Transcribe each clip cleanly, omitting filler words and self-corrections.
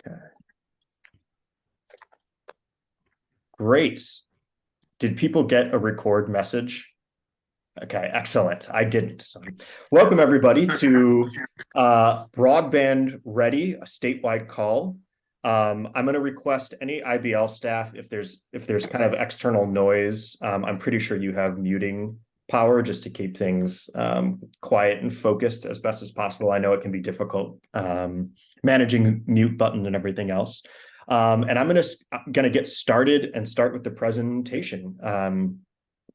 Okay. Great. Did people get a record message? Okay, excellent. I didn't. So, welcome everybody to Broadband Ready, a statewide call. I'm going to request any IBL staff if there's kind of external noise. I'm pretty sure you have muting power just to keep things quiet and focused as best as possible. I know it can be difficult managing mute button and everything else. And I'm gonna get started and start with the presentation.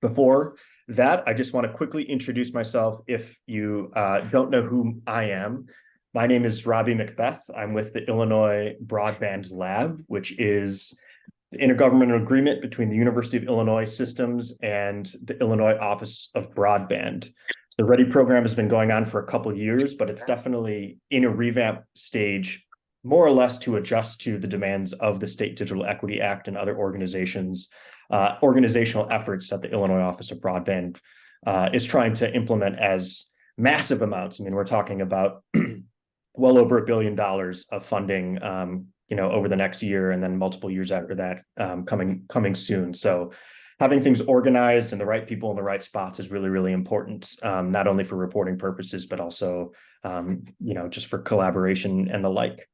Before that, I just want to quickly introduce myself if you don't know who I am. My name is Robbie Macbeth. I'm with the Illinois Broadband Lab, which is the intergovernmental agreement between the University of Illinois Systems and the Illinois Office of Broadband. The READY program has been going on for a couple of years, but it's definitely in a revamp stage, more or less to adjust to the demands of the State Digital Equity Act and other organizational efforts that the Illinois Office of Broadband is trying to implement as massive amounts. I mean, we're talking about well over $1 billion of funding, over the next year, and then multiple years after that coming soon. So having things organized and the right people in the right spots is really, really important, not only for reporting purposes, but also, just for collaboration and the like.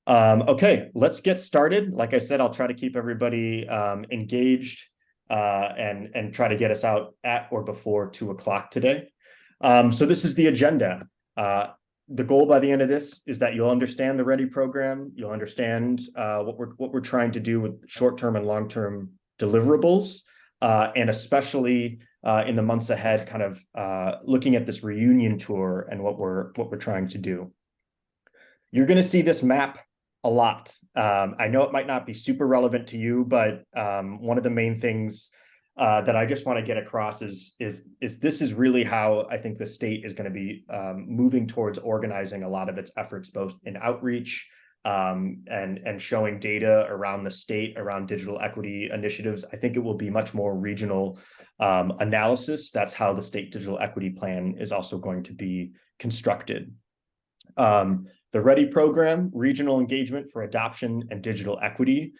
Okay, let's get started. Like I said, I'll try to keep everybody engaged and try to get us out at or before 2 o'clock today. So this is the agenda. The goal by the end of this is that you'll understand the READY program. You'll understand what we're trying to do with short-term and long-term deliverables, and especially in the months ahead, kind of looking at this reunion tour and what we're trying to do. You're going to see this map a lot. I know it might not be super relevant to you, but one of the main things that I just want to get across is this is really how I think the state is going to be moving towards organizing a lot of its efforts, both in outreach and showing data around the state, around digital equity initiatives. I think it will be much more regional analysis. That's how the state digital equity plan is also going to be constructed. The READY program, Regional Engagement for Adoption and Digital Equity.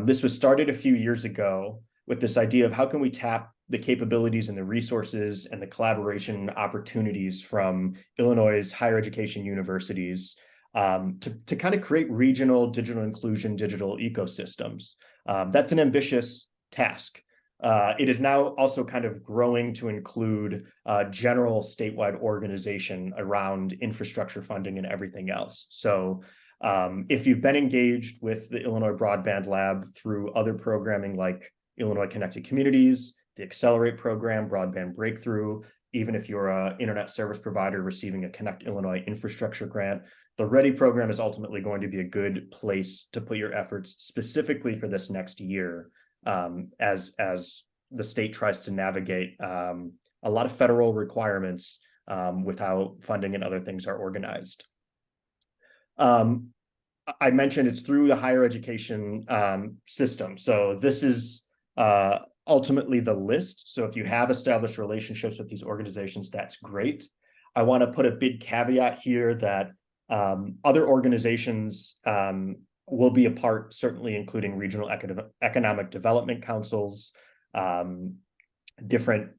This was started a few years ago with this idea of how can we tap the capabilities and the resources and the collaboration opportunities from Illinois' higher education universities to kind of create regional digital inclusion, digital ecosystems. That's an ambitious task. It is now also kind of growing to include general statewide organization around infrastructure funding and everything else. So if you've been engaged with the Illinois Broadband Lab through other programming like Illinois Connected Communities, the Accelerate program, Broadband Breakthrough, even if you're an internet service provider receiving a Connect Illinois infrastructure grant, the READY program is ultimately going to be a good place to put your efforts specifically for this next year. As the state tries to navigate a lot of federal requirements with how funding and other things are organized. I mentioned it's through the higher education system. So this is ultimately the list. So if you have established relationships with these organizations, that's great. I want to put a big caveat here that other organizations will be a part, certainly including regional economic development councils, different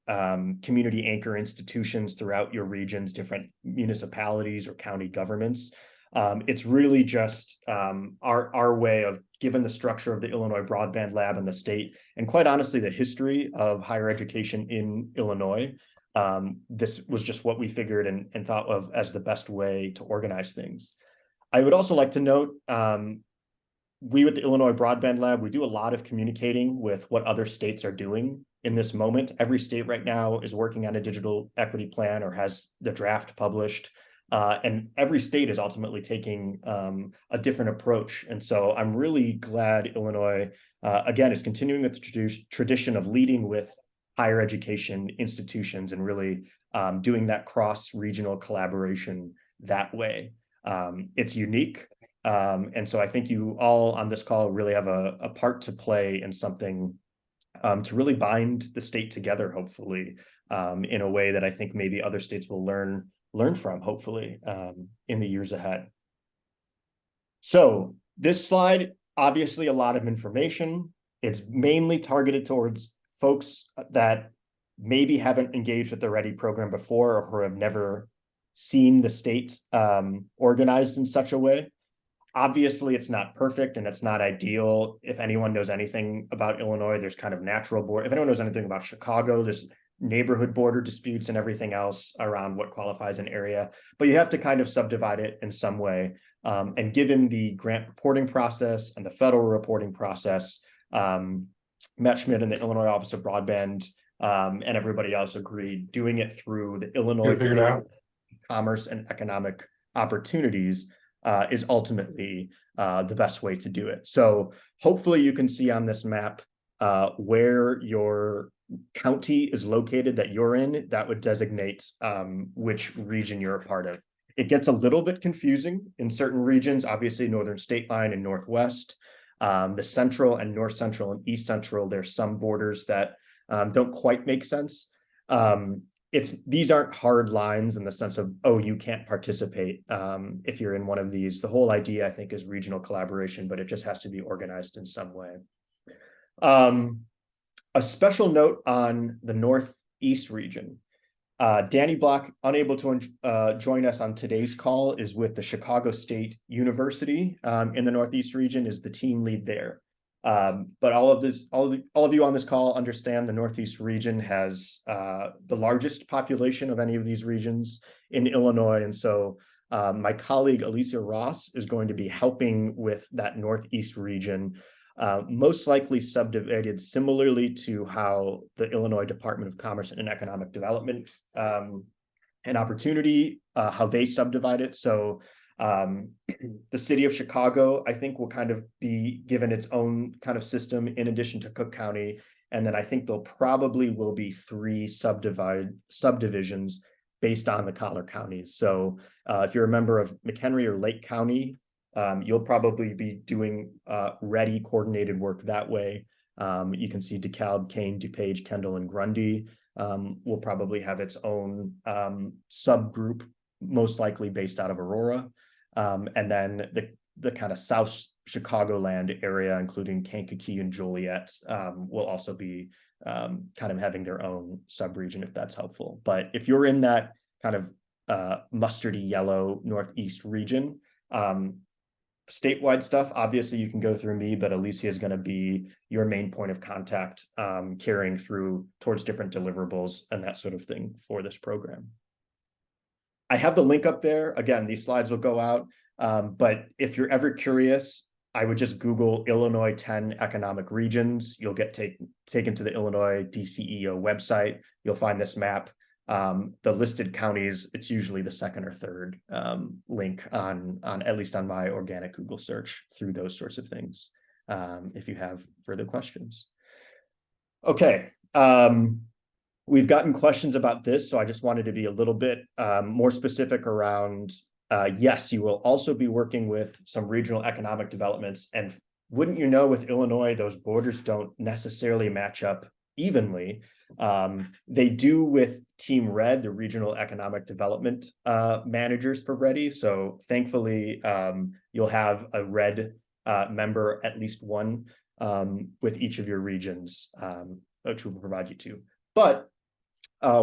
community anchor institutions throughout your regions, different municipalities or county governments. It's really just our way of, given the structure of the Illinois Broadband Lab and the state, and quite honestly, the history of higher education in Illinois, this was just what we figured and thought of as the best way to organize things. I would also like to note, we with the Illinois Broadband Lab, we do a lot of communicating with what other states are doing in this moment. Every state right now is working on a digital equity plan or has the draft published. And every state is ultimately taking a different approach. And so I'm really glad Illinois, again, is continuing with the tradition of leading with higher education institutions and really doing that cross-regional collaboration that way. It's unique. And so I think you all on this call really have a part to play in something to really bind the state together, hopefully, in a way that I think maybe other states will learn from, hopefully, in the years ahead. So This slide, obviously a lot of information. It's mainly targeted towards folks that maybe haven't engaged with the READY program before or who have never seen the state organized in such a way. Obviously, it's not perfect and it's not ideal. If anyone knows anything about Illinois, there's kind of natural border. If anyone knows anything about Chicago, there's neighborhood border disputes and everything else around what qualifies an area. But you have to kind of subdivide it in some way. And given the grant reporting process and the federal reporting process, Matt Schmidt and the Illinois Office of Broadband and everybody else agreed doing it through the Illinois Commerce and Economic Opportunities is ultimately the best way to do it. So hopefully you can see on this map where your county is located that you're in. That would designate which region you're a part of. It gets a little bit confusing in certain regions, obviously Northern State Line and Northwest. The Central and North Central and East Central, there's some borders that don't quite make sense. These aren't hard lines in the sense of, oh, you can't participate if you're in one of these. The whole idea, I think, is regional collaboration, but it just has to be organized in some way. A special note on the Northeast region. Danny Block, unable to join us on today's call, is with the Chicago State University in the Northeast region, is the team lead there. But all of you on this call understand the Northeast region has the largest population of any of these regions in Illinois. And so my colleague Alicia Ross is going to be helping with that Northeast region, most likely subdivided similarly to how the Illinois Department of Commerce and Economic Development and Opportunity, how they subdivide it. So the city of Chicago, I think, will kind of be given its own kind of system in addition to Cook County. And then I think there probably will be 3 subdivisions based on the collar counties. So if you're a member of McHenry or Lake County, you'll probably be doing READY coordinated work that way. You can see DeKalb, Kane, DuPage, Kendall, and Grundy will probably have its own subgroup, most likely based out of Aurora. And then the kind of South Chicagoland area, including Kankakee and Joliet, will also be kind of having their own subregion, if that's helpful. But if you're in that kind of mustardy yellow Northeast region, statewide stuff, obviously you can go through me, but Alicia is going to be your main point of contact, carrying through towards different deliverables and that sort of thing for this program. I have the link up there. Again, these slides will go out, but if you're ever curious, I would just Google Illinois 10 economic regions. You'll get taken to the Illinois DCEO website. You'll find this map. The listed counties, it's usually the second or third link on at least on my organic Google search through those sorts of things, if you have further questions. Okay. We've gotten questions about this, so I just wanted to be a little bit more specific around, yes, you will also be working with some regional economic developments. And wouldn't you know, with Illinois, those borders don't necessarily match up evenly. They do with Team Red, the regional economic development managers for READY. So thankfully, you'll have a Red member, at least one, with each of your regions, which will provide you to. But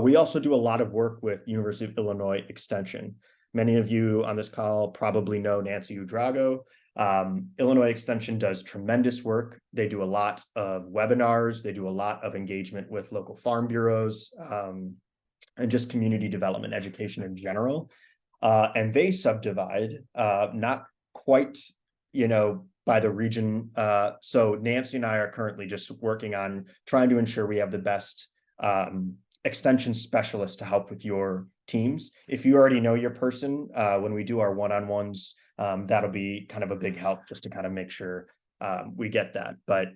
we also do a lot of work with University of Illinois Extension. Many of you on this call probably know Nancy Udrago. Illinois Extension does tremendous work. They do a lot of webinars. They do a lot of engagement with local farm bureaus and just community development education in general. And they subdivide, not quite, by the region. So Nancy and I are currently just working on trying to ensure we have the best extension specialist to help with your teams. If you already know your person, when we do our one-on-ones, that'll be kind of a big help just to kind of make sure we get that. But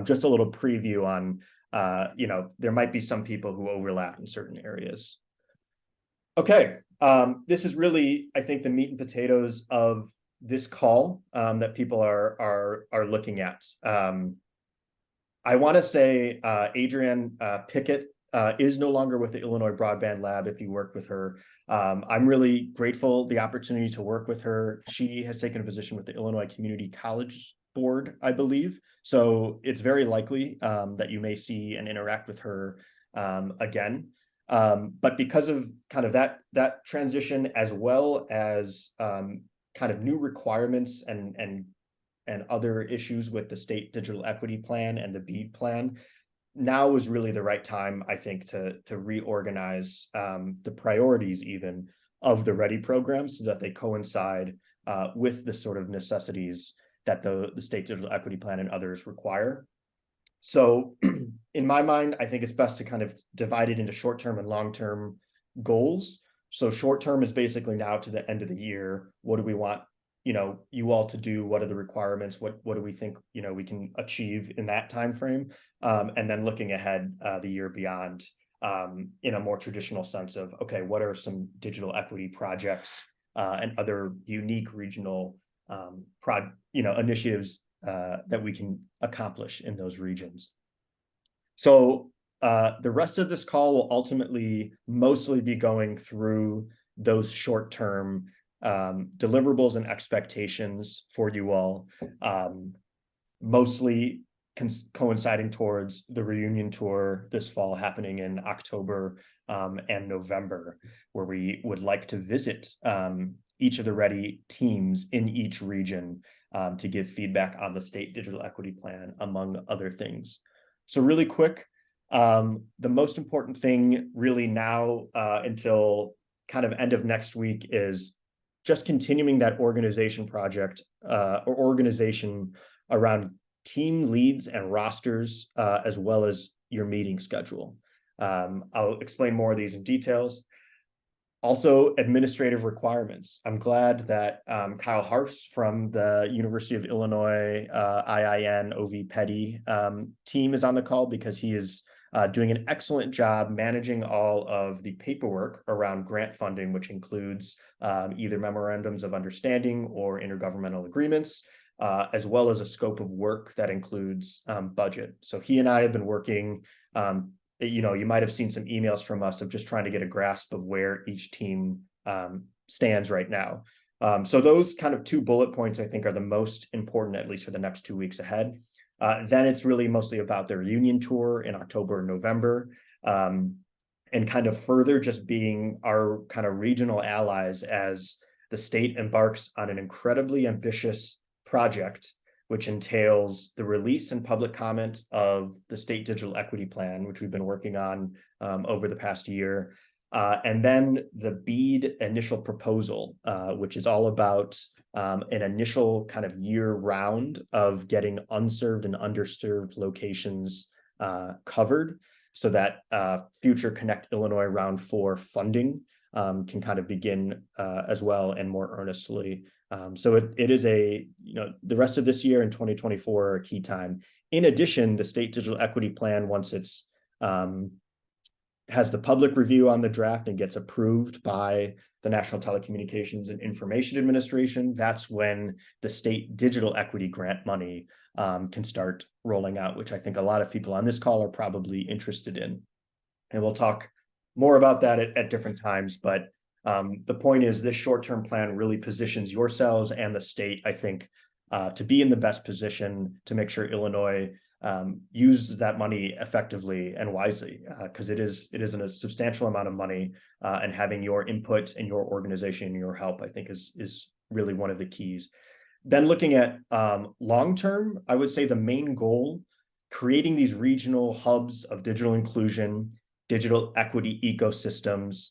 just a little preview on, there might be some people who overlap in certain areas. Okay, this is really, I think, the meat and potatoes of this call that people are looking at. I want to say Adrienne Pickett is no longer with the Illinois Broadband Lab. If you worked with her, I'm really grateful the opportunity to work with her. She has taken a position with the Illinois Community College Board, I believe. So it's very likely that you may see and interact with her again. But because of kind of that transition, as well as kind of new requirements and other issues with the state digital equity plan and the BEAD plan, now is really the right time, I think, to reorganize the priorities even of the READY program so that they coincide with the sort of necessities that the state digital equity plan and others require. So in my mind, I think it's best to kind of divide it into short-term and long-term goals. So short-term is basically now to the end of the year. What do we want, you all to do? What are the requirements? What do we think, we can achieve in that time frame? And then looking ahead the year beyond in a more traditional sense of, okay, what are some digital equity projects and other unique regional initiatives that we can accomplish in those regions. So the rest of this call will ultimately mostly be going through those short-term deliverables and expectations for you all, mostly coinciding towards the reunion tour this fall happening in October and November, where we would like to visit each of the READY teams in each region to give feedback on the state digital equity plan, among other things. So really quick, the most important thing really now until kind of end of next week is just continuing that organization project or organization around team leads and rosters, as well as your meeting schedule. I'll explain more of these in details. Also, administrative requirements. I'm glad that Kyle Harfs from the University of Illinois IIN OV Petty team is on the call, because he is doing an excellent job managing all of the paperwork around grant funding, which includes either memorandums of understanding or intergovernmental agreements, as well as a scope of work that includes budget. So he and I have been working, you might have seen some emails from us of just trying to get a grasp of where each team stands right now. So those kind of 2 bullet points, I think, are the most important, at least for the next 2 weeks ahead. Then it's really mostly about their reunion tour in October and November, and kind of further just being our kind of regional allies as the state embarks on an incredibly ambitious project, which entails the release and public comment of the state digital equity plan, which we've been working on over the past year, and then the BEAD initial proposal, which is all about an initial kind of year round of getting unserved and underserved locations covered, so that future Connect Illinois Round 4 funding can kind of begin as well and more earnestly. So it is the rest of this year and 2024 are a key time. In addition, the state digital equity plan, once it's has the public review on the draft and gets approved by the National Telecommunications and Information Administration, that's when the state digital equity grant money can start rolling out, which I think a lot of people on this call are probably interested in. And we'll talk more about that at different times, but the point is this short-term plan really positions yourselves and the state, I think, to be in the best position to make sure Illinois uses that money effectively and wisely, because it is a substantial amount of money, and having your input and your organization and your help, I think, is really one of the keys. Then looking at long-term, I would say the main goal, creating these regional hubs of digital inclusion, digital equity ecosystems,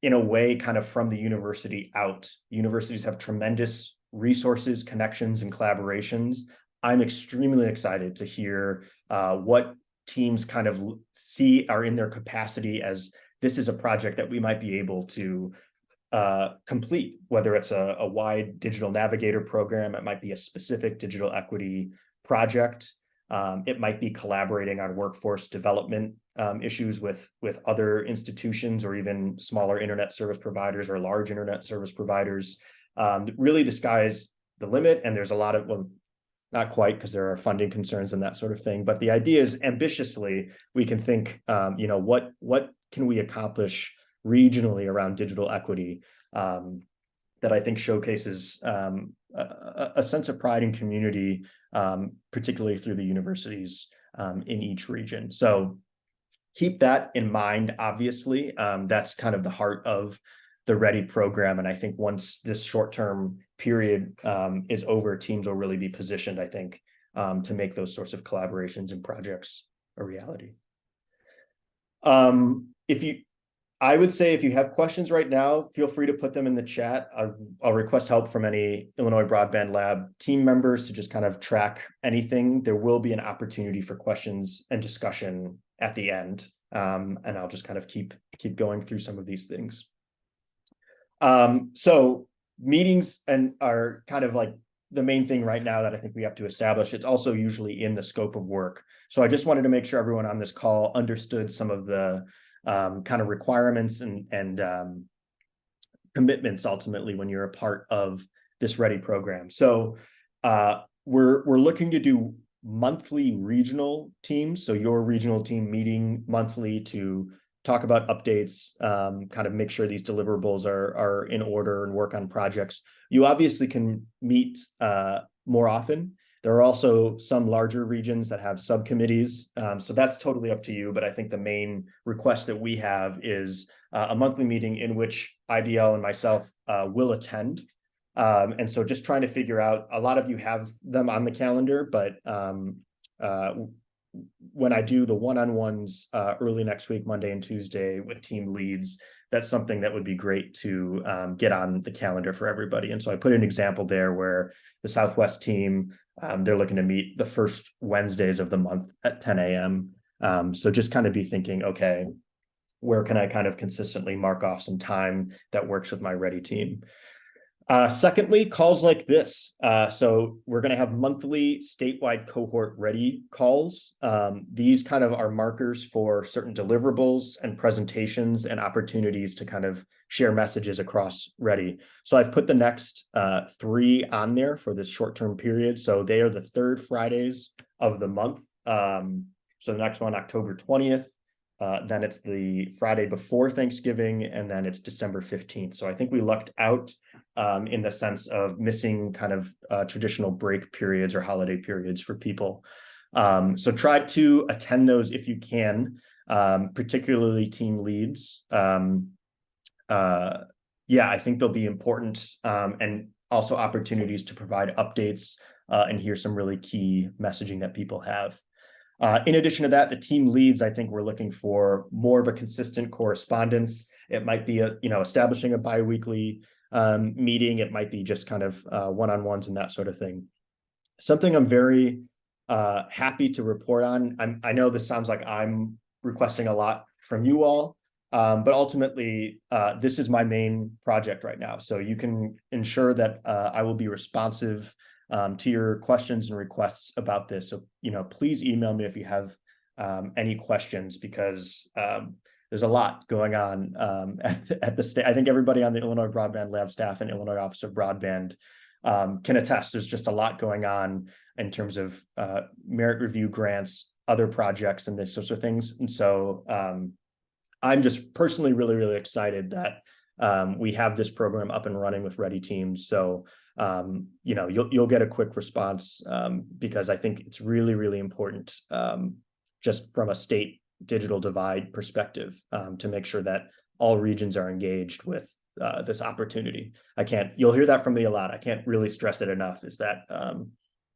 in a way kind of from the university out. Universities have tremendous resources, connections, and collaborations. I'm extremely excited to hear what teams kind of see are in their capacity as this is a project that we might be able to complete, whether it's a wide digital navigator program, it might be a specific digital equity project. It might be collaborating on workforce development issues with other institutions or even smaller internet service providers or large internet service providers. Really, the sky's the limit, and there's a lot of, not quite, because there are funding concerns and that sort of thing. But the idea is ambitiously, we can think, what can we accomplish regionally around digital equity that I think showcases a sense of pride and community, particularly through the universities in each region. So keep that in mind, obviously. That's kind of the heart of the READY program. And I think once this short-term period is over, teams will really be positioned, I think, to make those sorts of collaborations and projects a reality. I would say if you have questions right now, feel free to put them in the chat. I'll request help from any Illinois Broadband Lab team members to just kind of track anything. There will be an opportunity for questions and discussion at the end, and I'll just kind of keep going through some of these things. So meetings are kind of like the main thing right now that I think we have to establish. It's also usually in the scope of work. So I just wanted to make sure everyone on this call understood some of the kind of requirements and commitments ultimately when you're a part of this READY program. So we're looking to do monthly regional teams. So your regional team meeting monthly to talk about updates, kind of make sure these deliverables are in order and work on projects. You obviously can meet more often. There are also some larger regions that have subcommittees, so that's totally up to you. But I think the main request that we have is a monthly meeting in which IBL and myself will attend. And so just trying to figure out, a lot of you have them on the calendar, but when I do the one-on-ones early next week, Monday and Tuesday with team leads, that's something that would be great to get on the calendar for everybody. And so I put an example there where the Southwest team, they're looking to meet the first Wednesdays of the month at 10 a.m. So just kind of be thinking, okay, where can I kind of consistently mark off some time that works with my READY team? Secondly, calls like this. So we're going to have monthly statewide cohort READY calls. These kind of are markers for certain deliverables and presentations and opportunities to kind of share messages across READY. So I've put the next 3 on there for this short-term period. So they are the 3rd Fridays of the month. So the next one, October 20th. Then it's the Friday before Thanksgiving, and then it's December 15th. So I think we lucked out in the sense of missing kind of traditional break periods or holiday periods for people. So try to attend those if you can, particularly team leads. Yeah, I think they'll be important, and also opportunities to provide updates and hear some really key messaging that people have. In addition to that, the team leads, I think we're looking for more of a consistent correspondence. It might be establishing a biweekly meeting. It might be just kind of one-on-ones and that sort of thing. Something I'm very happy to report on. I know this sounds like I'm requesting a lot from you all, but ultimately, this is my main project right now. So you can ensure that I will be responsive to your questions and requests about this. So, please email me if you have any questions, because there's a lot going on at the state. I think everybody on the Illinois Broadband Lab staff and Illinois Office of Broadband can attest. There's just a lot going on in terms of merit review grants, other projects, and this sorts of things. And so I'm just personally really, really excited that we have this program up and running with READY teams. So you'll get a quick response, because I think it's really, really important, just from a state digital divide perspective, to make sure that all regions are engaged with this opportunity. You'll hear that from me a lot. I can't really stress it enough, is that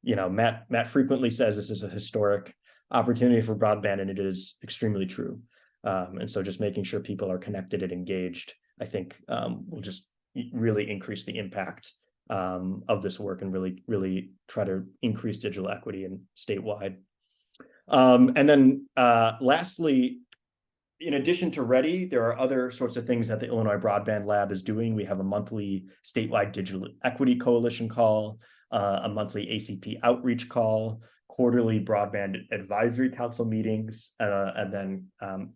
Matt frequently says this is a historic opportunity for broadband, and it is extremely true. And so just making sure people are connected and engaged, I think, will just really increase the impact of this work and really, really try to increase digital equity and statewide. And then lastly, in addition to READY, there are other sorts of things that the Illinois Broadband Lab is doing. We have a monthly statewide digital equity coalition call, a monthly ACP outreach call, quarterly broadband advisory council meetings, and then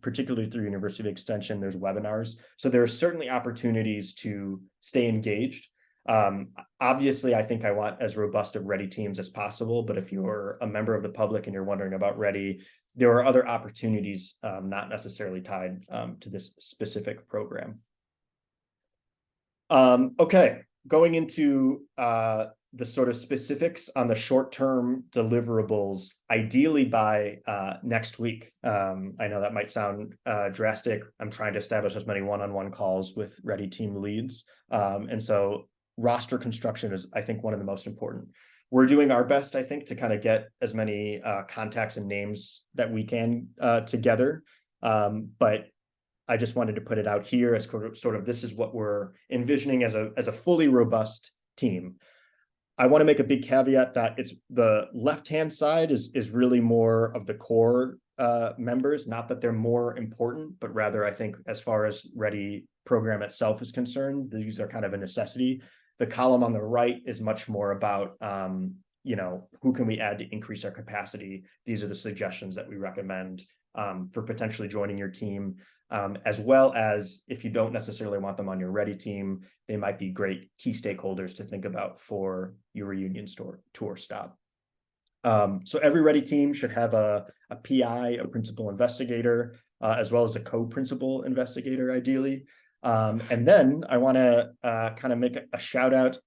particularly through University of Extension, there's webinars. So there are certainly opportunities to stay engaged. Obviously, I think I want as robust of Ready teams as possible, but if you're a member of the public and you're wondering about Ready, there are other opportunities not necessarily tied to this specific program. Okay, going into the sort of specifics on the short-term deliverables, ideally by next week. I know that might sound drastic. I'm trying to establish as many one-on-one calls with Ready team leads. And so roster construction is, I think, one of the most important. We're doing our best, I think, to kind of get as many contacts and names that we can together. But I just wanted to put it out here as sort of this is what we're envisioning as a fully robust team. I want to make a big caveat that it's the left-hand side is really more of the core members, not that they're more important, but rather I think as far as Ready program itself is concerned, these are kind of a necessity. The column on the right is much more about, who can we add to increase our capacity? These are the suggestions that we recommend for potentially joining your team. As well as if you don't necessarily want them on your Ready team, they might be great key stakeholders to think about for your reunion tour stop. So every Ready team should have a PI, a principal investigator, as well as a co-principal investigator, ideally. And then I want to kind of make a shout out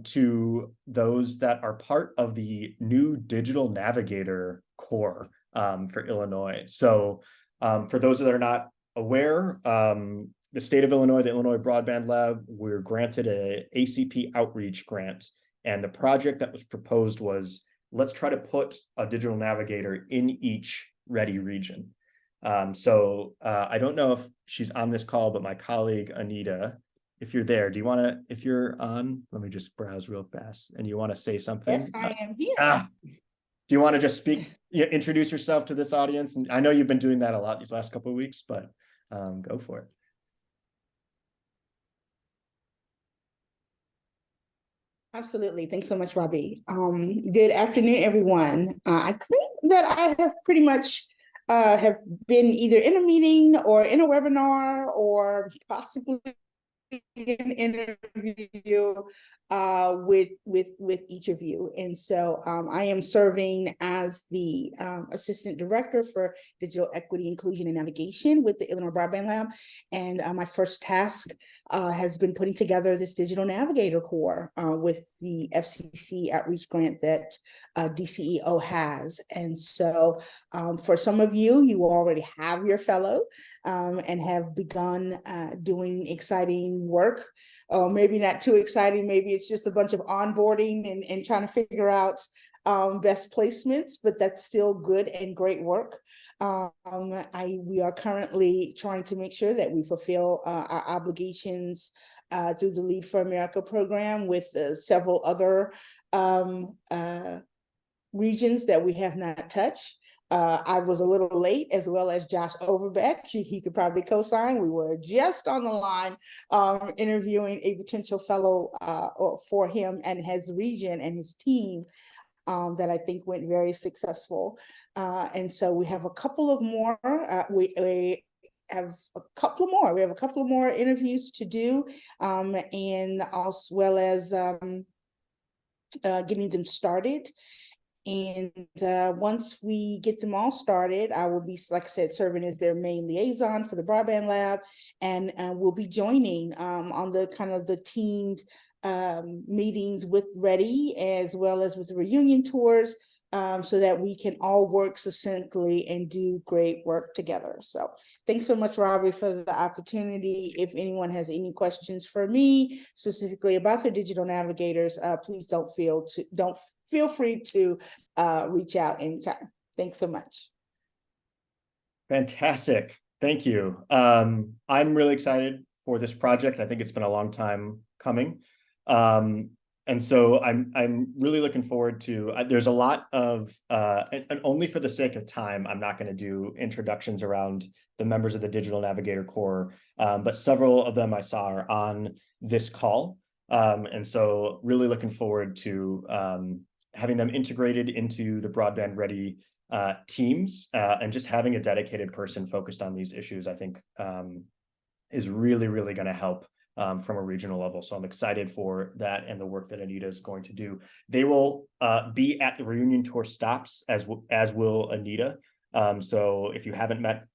to those that are part of the new Digital Navigator Core for Illinois. So for those that are not aware, the state of Illinois, the Illinois Broadband Lab, we're granted a ACP outreach grant. And the project that was proposed was, let's try to put a digital navigator in each Ready region. So I don't know if she's on this call, but my colleague, Anita, if you're there, if you're on, let me just browse real fast, and you want to say something? Yes, I am here. Do you want to just speak, introduce yourself to this audience? And I know you've been doing that a lot these last couple of weeks, but go for it. Absolutely. Thanks so much, Robbie. Good afternoon, everyone. I think that I have pretty much have been either in a meeting or in a webinar or possibly an interview with each of you. And so I am serving as the Assistant Director for Digital Equity, Inclusion, and Navigation with the Illinois Broadband Lab. And my first task has been putting together this Digital Navigator Core with the FCC outreach grant that DCEO has. And so for some of you, you already have your fellow and have begun doing exciting work, or maybe not too exciting. Maybe it's just a bunch of onboarding and trying to figure out best placements, but that's still good and great work. We are currently trying to make sure that we fulfill our obligations through the Lead for America program with several other regions that we have not touched. I was a little late, as well as Josh Overbeck. He could probably co-sign. We were just on the line interviewing a potential fellow for him and his region and his team that I think went very successful. And so we have a couple of more. We have a couple more. We have a couple of more interviews to do, and as well as getting them started. And once we get them all started, I will be, like I said, serving as their main liaison for the Broadband Lab, and we'll be joining on the kind of the teamed meetings with Ready, as well as with the reunion tours, so that we can all work succinctly and do great work together. So thanks so much, Robbie, for the opportunity. If anyone has any questions for me specifically about the digital navigators, please don't feel free to reach out anytime. Thanks so much. Fantastic. Thank you. I'm really excited for this project. I think it's been a long time coming. And so I'm really looking forward to, there's a lot of, and only for the sake of time, I'm not going to do introductions around the members of the Digital Navigator Core, but several of them I saw are on this call. And so really looking forward to having them integrated into the Broadband Ready teams, and just having a dedicated person focused on these issues, I think is really, really going to help from a regional level. So I'm excited for that and the work that Anita is going to do. They will be at the reunion tour stops, as will Anita. So if you haven't met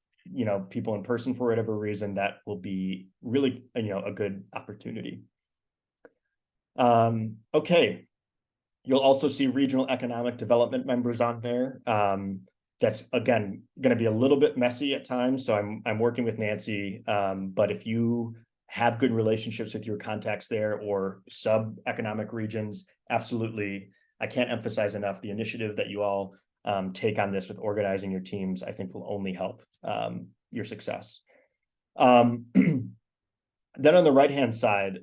people in person for whatever reason, that will be really a good opportunity. Okay. You'll also see regional economic development members on there. That's again going to be a little bit messy at times, so I'm working with Nancy. But if you have good relationships with your contacts there or sub-economic regions, absolutely. I can't emphasize enough the initiative that you all take on this with organizing your teams. I think will only help your success. Then on the right-hand side,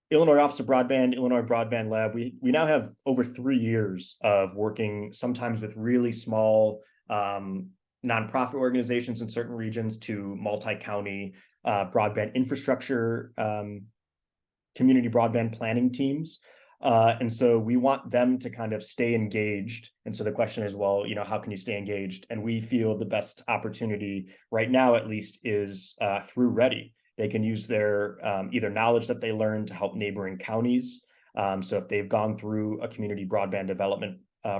Illinois Office of Broadband, Illinois Broadband Lab, we now have over 3 years of working sometimes with really small nonprofit organizations in certain regions to multi-county broadband infrastructure, community broadband planning teams. And so we want them to kind of stay engaged. And so the question is, well, how can you stay engaged? And we feel the best opportunity right now, at least, is through READY. They can use their either knowledge that they learned to help neighboring counties. So if they've gone through a community broadband development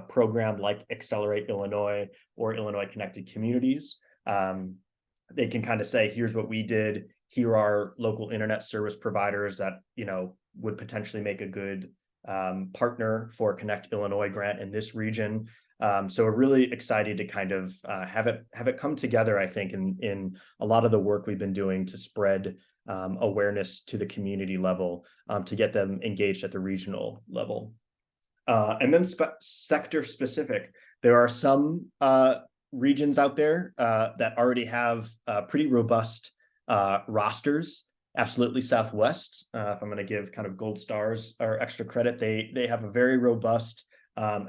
program like Accelerate Illinois or Illinois Connected Communities, they can kind of say, here's what we did. Here are local internet service providers that would potentially make a good partner for Connect Illinois grant in this region. So we're really excited to kind of have it come together, I think, in a lot of the work we've been doing to spread awareness to the community level, to get them engaged at the regional level. And then sector specific, there are some regions out there that already have pretty robust rosters. Absolutely Southwest, if I'm going to give kind of gold stars or extra credit, they have a very robust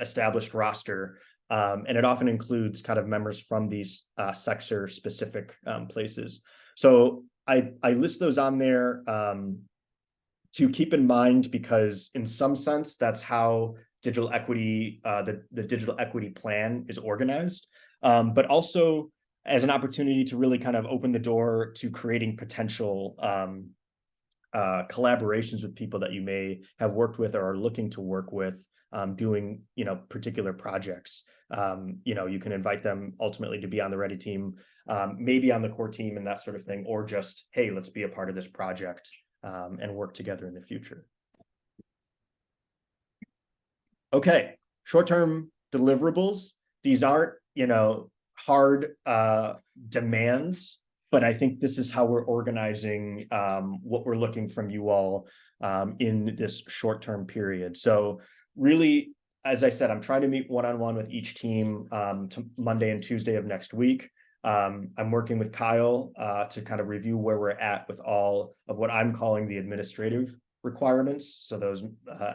established roster, and it often includes kind of members from these sector specific places. So I list those on there to keep in mind, because in some sense that's how digital equity, the digital equity plan is organized, but also as an opportunity to really kind of open the door to creating potential collaborations with people that you may have worked with or are looking to work with, doing particular projects. You can invite them ultimately to be on the READY team, maybe on the core team and that sort of thing, or just, hey, let's be a part of this project and work together in the future. Okay, short-term deliverables. These aren't hard demands, but I think this is how we're organizing what we're looking from you all in this short-term period. So really, as I said, I'm trying to meet one-on-one with each team to Monday and Tuesday of next week. I'm working with Kyle to kind of review where we're at with all of what I'm calling the administrative requirements. So those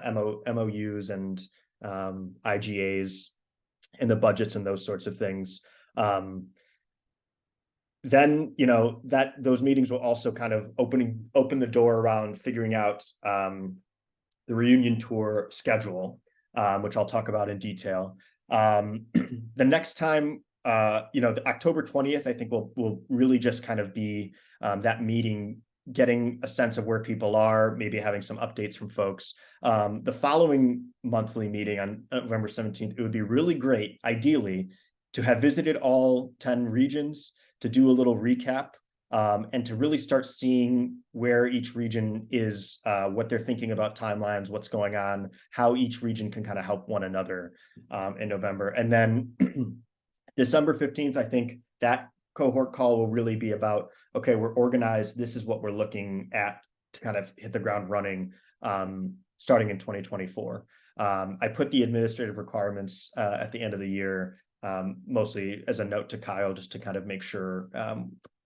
MOUs and IGAs and the budgets and those sorts of things. Then those meetings will also kind of open the door around figuring out the reunion tour schedule, which I'll talk about in detail. The next time, the October 20th, I think will really just kind of be that meeting, getting a sense of where people are, maybe having some updates from folks. The following monthly meeting on November 17th, it would be really great, ideally, to have visited all 10 regions, to do a little recap, and to really start seeing where each region is, what they're thinking about timelines, what's going on, how each region can kind of help one another in November. And then December 15th, I think that cohort call will really be about, okay, we're organized. This is what we're looking at to kind of hit the ground running starting in 2024. I put the administrative requirements at the end of the year, mostly as a note to Kyle, just to kind of make sure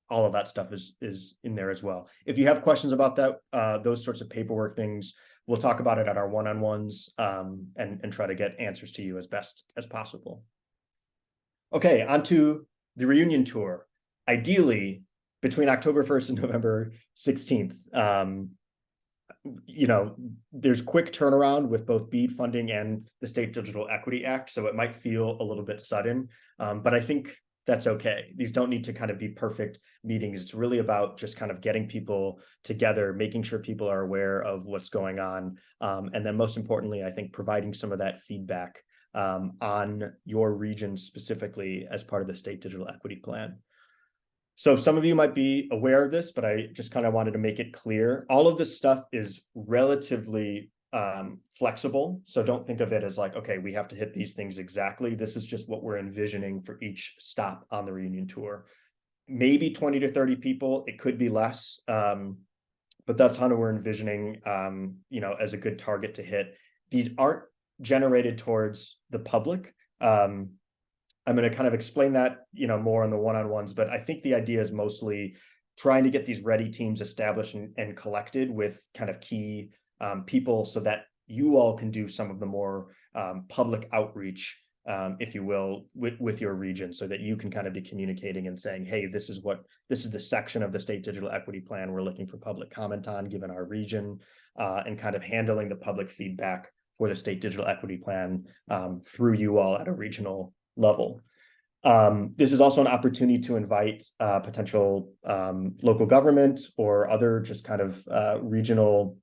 all of that stuff is in there as well. If you have questions about that, those sorts of paperwork things, we'll talk about it at our one-on-ones and try to get answers to you as best as possible. Okay, on to the reunion tour. Ideally, between October 1st and November 16th, there's quick turnaround with both BEAD funding and the State Digital Equity Act, so it might feel a little bit sudden, but I think that's okay. These don't need to kind of be perfect meetings. It's really about just kind of getting people together, making sure people are aware of what's going on. And then most importantly, I think providing some of that feedback on your region specifically as part of the state digital equity plan. So some of you might be aware of this, but I just kind of wanted to make it clear. All of this stuff is relatively flexible. So don't think of it as like, okay, we have to hit these things exactly. This is just what we're envisioning for each stop on the reunion tour. Maybe 20 to 30 people, it could be less. But that's how we're envisioning, as a good target to hit. These aren't generated towards the public. I'm going to kind of explain that, more on the one-on-ones, but I think the idea is mostly trying to get these ready teams established and collected with kind of key people so that you all can do some of the more public outreach, if you will, with your region, so that you can kind of be communicating and saying, hey, this is the section of the state digital equity plan we're looking for public comment on given our region, and kind of handling the public feedback for the state digital equity plan through you all at a regional level. This is also an opportunity to invite potential local government or other just kind of regional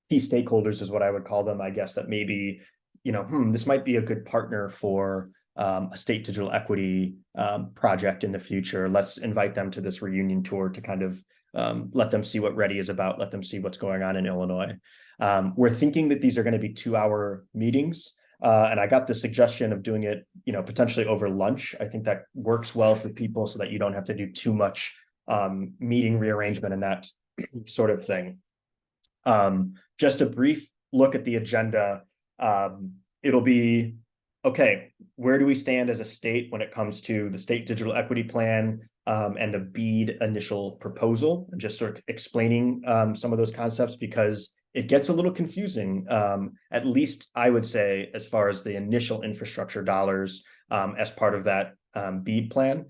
key stakeholders is what I would call them, I guess, that maybe, this might be a good partner for a state digital equity project in the future. Let's invite them to this reunion tour to kind of let them see what READY is about, let them see what's going on in Illinois. We're thinking that these are going to be 2-hour meetings. And I got the suggestion of doing it, potentially over lunch. I think that works well for people so that you don't have to do too much meeting rearrangement and that sort of thing. Just a brief look at the agenda. It'll be, okay, where do we stand as a state when it comes to the state digital equity plan and the BEAD initial proposal? Just sort of explaining some of those concepts, because it gets a little confusing, at least I would say, as far as the initial infrastructure dollars as part of that BEAD plan.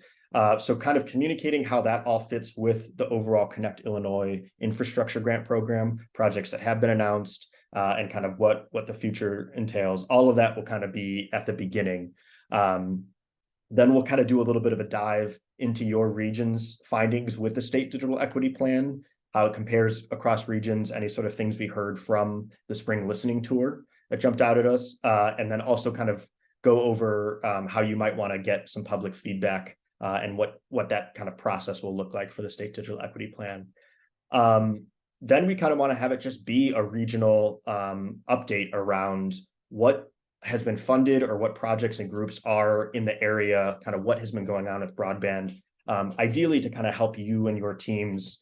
So kind of communicating how that all fits with the overall Connect Illinois infrastructure grant program, projects that have been announced, and kind of what the future entails. All of that will kind of be at the beginning. Then we'll kind of do a little bit of a dive into your region's findings with the state digital equity plan, how it compares across regions, any sort of things we heard from the spring listening tour that jumped out at us, and then also kind of go over how you might want to get some public feedback and what that kind of process will look like for the state digital equity plan. Then we kind of want to have it just be a regional update around what has been funded or what projects and groups are in the area, kind of what has been going on with broadband, ideally to kind of help you and your teams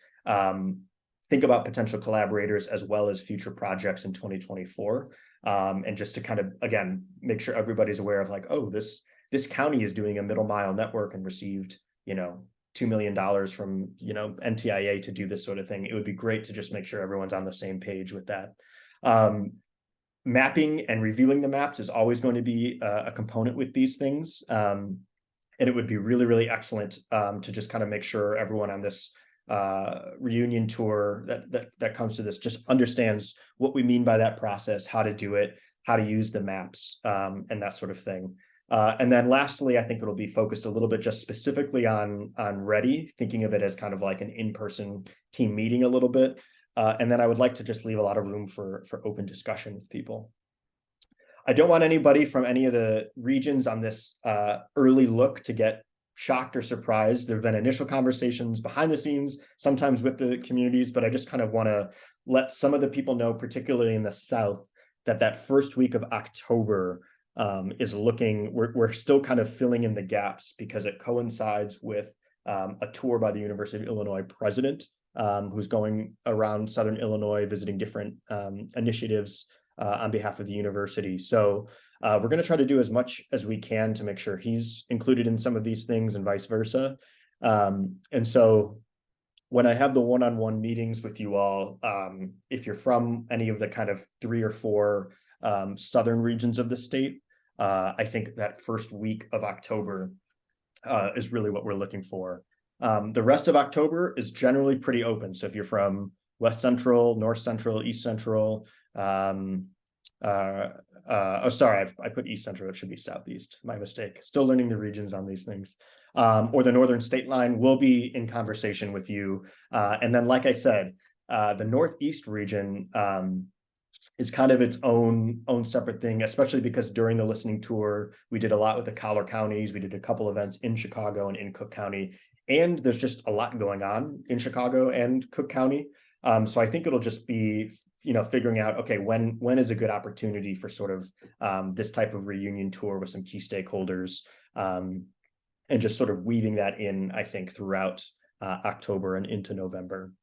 think about potential collaborators as well as future projects in 2024. And just to kind of, again, make sure everybody's aware of like, oh, this county is doing a middle mile network and received, $2 million from, NTIA to do this sort of thing. It would be great to just make sure everyone's on the same page with that. Mapping and reviewing the maps is always going to be a component with these things. And it would be really, really excellent to just kind of make sure everyone on this reunion tour that comes to this just understands what we mean by that process, how to do it, how to use the maps, and that sort of thing. And then lastly, I think it'll be focused a little bit just specifically on READY, thinking of it as kind of like an in-person team meeting a little bit. And then I would like to just leave a lot of room for open discussion with people. I don't want anybody from any of the regions on this early look to get shocked or surprised. There have been initial conversations behind the scenes, sometimes with the communities, but I just kind of want to let some of the people know, particularly in the South, that first week of October is looking, we're still kind of filling in the gaps because it coincides with a tour by the University of Illinois president, who's going around Southern Illinois, visiting different initiatives on behalf of the university. So we're going to try to do as much as we can to make sure he's included in some of these things and vice versa. And so when I have the one-on-one meetings with you all, if you're from any of the kind of 3 or 4 southern regions of the state, I think that first week of October is really what we're looking for. The rest of October is generally pretty open. So if you're from West Central, North Central, East Central, Oh, sorry, I put East Central. It should be Southeast. My mistake. Still learning the regions on these things. Or the Northern State Line will be in conversation with you. And then, like I said, the Northeast region is kind of its own separate thing, especially because during the listening tour, we did a lot with the collar counties. We did a couple events in Chicago and in Cook County, and there's just a lot going on in Chicago and Cook County. So I think it'll just be, figuring out, okay, when is a good opportunity for sort of this type of reunion tour with some key stakeholders, and just sort of weaving that in, I think, throughout October and into November.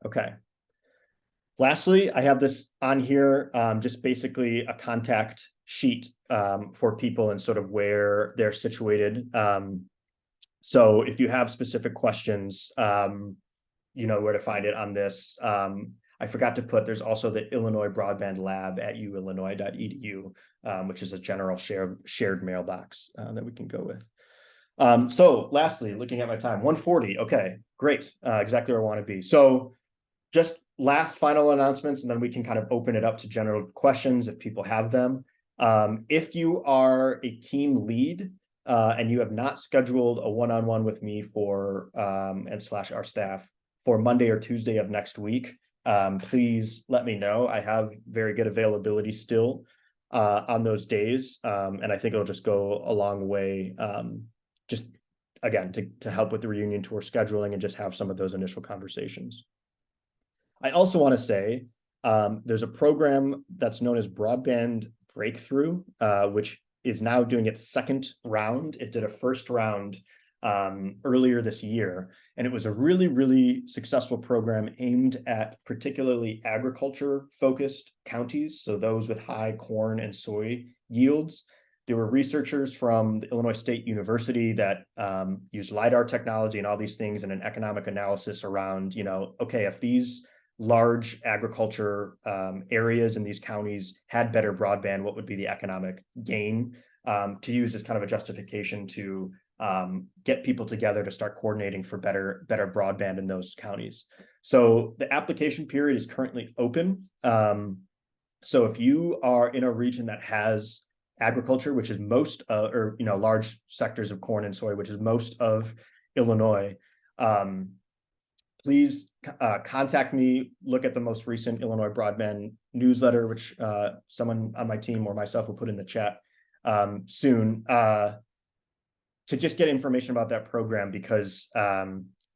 Okay. Lastly, I have this on here, just basically a contact sheet for people and sort of where they're situated. So if you have specific questions, you know where to find it on this. I forgot to put, there's also the Illinois Broadband Lab at uillinois.edu, which is a general shared mailbox that we can go with. So lastly, looking at my time, 1:40. Okay, great. Exactly where I want to be. So just last final announcements, and then we can kind of open it up to general questions if people have them. If you are a team lead and you have not scheduled a one-on-one with me for and / our staff for Monday or Tuesday of next week, please let me know. I have very good availability still on those days, and I think it'll just go a long way, just again to help with the reunion tour scheduling and just have some of those initial conversations. I also want to say there's a program that's known as Broadband Breakthrough, which is now doing its second round. It did a first round earlier this year, and it was a really, really successful program aimed at particularly agriculture-focused counties, so those with high corn and soy yields. There were researchers from the Illinois State University that used LiDAR technology and all these things and an economic analysis around, okay, if these large agriculture areas in these counties had better broadband, what would be the economic gain, to use as kind of a justification to get people together to start coordinating for better broadband in those counties. So the application period is currently open. So if you are in a region that has agriculture, which is most or large sectors of corn and soy, which is most of Illinois, please contact me. Look at the most recent Illinois Broadband newsletter, which someone on my team or myself will put in the chat soon, to just get information about that program, because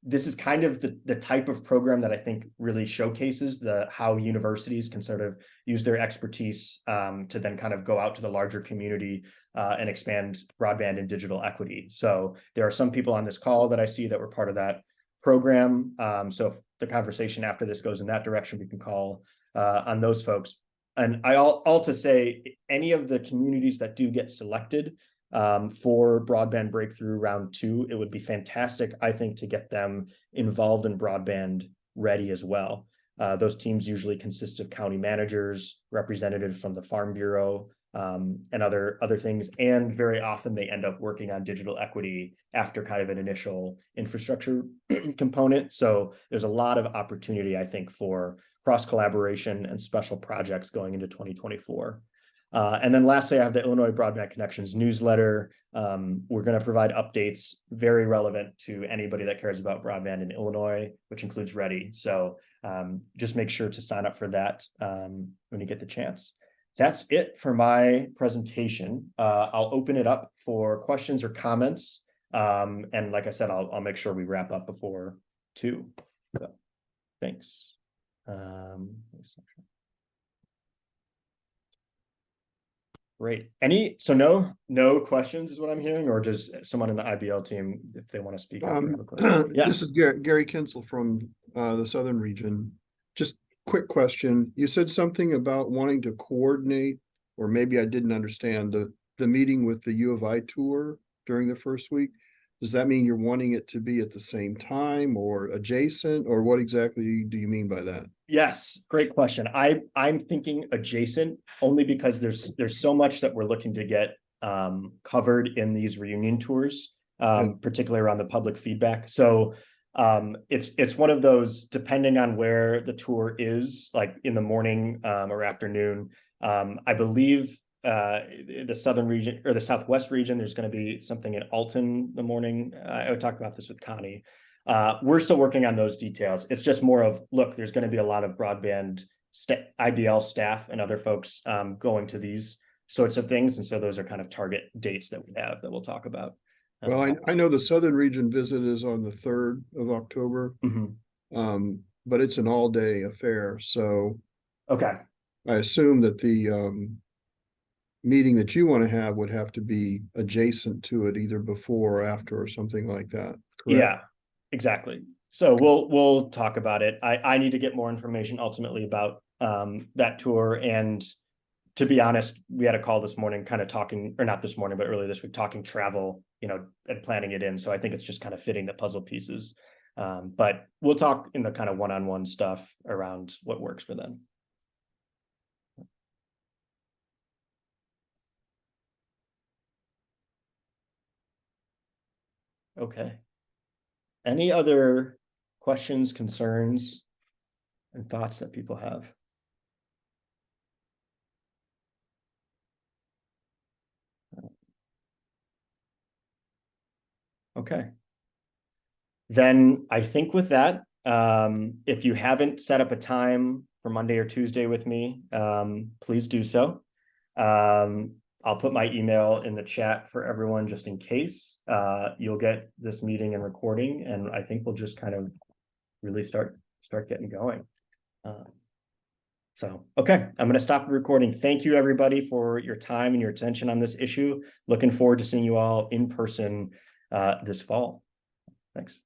this is kind of the type of program that I think really showcases how universities can sort of use their expertise to then kind of go out to the larger community and expand broadband and digital equity. So there are some people on this call that I see that were part of that program. So if the conversation after this goes in that direction, we can call on those folks. And all to say, any of the communities that do get selected for Broadband Breakthrough Round 2, it would be fantastic, I think, to get them involved in Broadband Ready as well. Those teams usually consist of county managers, representatives from the Farm Bureau, and other things. And very often they end up working on digital equity after kind of an initial infrastructure component. So there's a lot of opportunity, I think, for cross collaboration and special projects going into 2024. And then lastly, I have the Illinois Broadband Connections newsletter. We're going to provide updates very relevant to anybody that cares about broadband in Illinois, which includes Ready. So just make sure to sign up for that when you get the chance. That's it for my presentation. I'll open it up for questions or comments. And like I said, I'll make sure we wrap up before 2. So, thanks. Great. No questions is what I'm hearing, or does someone in the IBL team, if they want to speak up or have a question? Yeah. This is Gary Kinsel from the Southern region. Just quick question. You said something about wanting to coordinate, or maybe I didn't understand the meeting with the U of I tour during the first week. Does that mean you're wanting it to be at the same time or adjacent, or what exactly do you mean by that? Yes, great question. I'm thinking adjacent only because there's so much that we're looking to get covered in these reunion tours, particularly around the public feedback. So It's one of those, depending on where the tour is, like in the morning or afternoon. I believe the southern region or the southwest region, there's going to be something in Alton in the morning. I talked about this with Connie. We're still working on those details. It's just more of, look, there's going to be a lot of broadband IBL staff and other folks going to these sorts of things. And so those are kind of target dates that we have that we'll talk about. Well, I know the Southern Region visit is on the 3rd of October, but it's an all-day affair. So Okay. I assume that the meeting that you want to have would have to be adjacent to it, either before or after or something like that. Correct? Yeah, exactly. So we'll talk about it. I need to get more information ultimately about that tour. And to be honest, we had a call this morning kind of talking, or not this morning, but earlier this week, talking travel, and planning it in. So I think it's just kind of fitting the puzzle pieces. But we'll talk in the kind of one-on-one stuff around what works for them. Okay. Any other questions, concerns, and thoughts that people have? Okay. Then I think with that, if you haven't set up a time for Monday or Tuesday with me, please do so. I'll put my email in the chat for everyone just in case. You'll get this meeting and recording, and I think we'll just kind of really start getting going. Okay, I'm going to stop the recording. Thank you, everybody, for your time and your attention on this issue. Looking forward to seeing you all in person this fall. Thanks.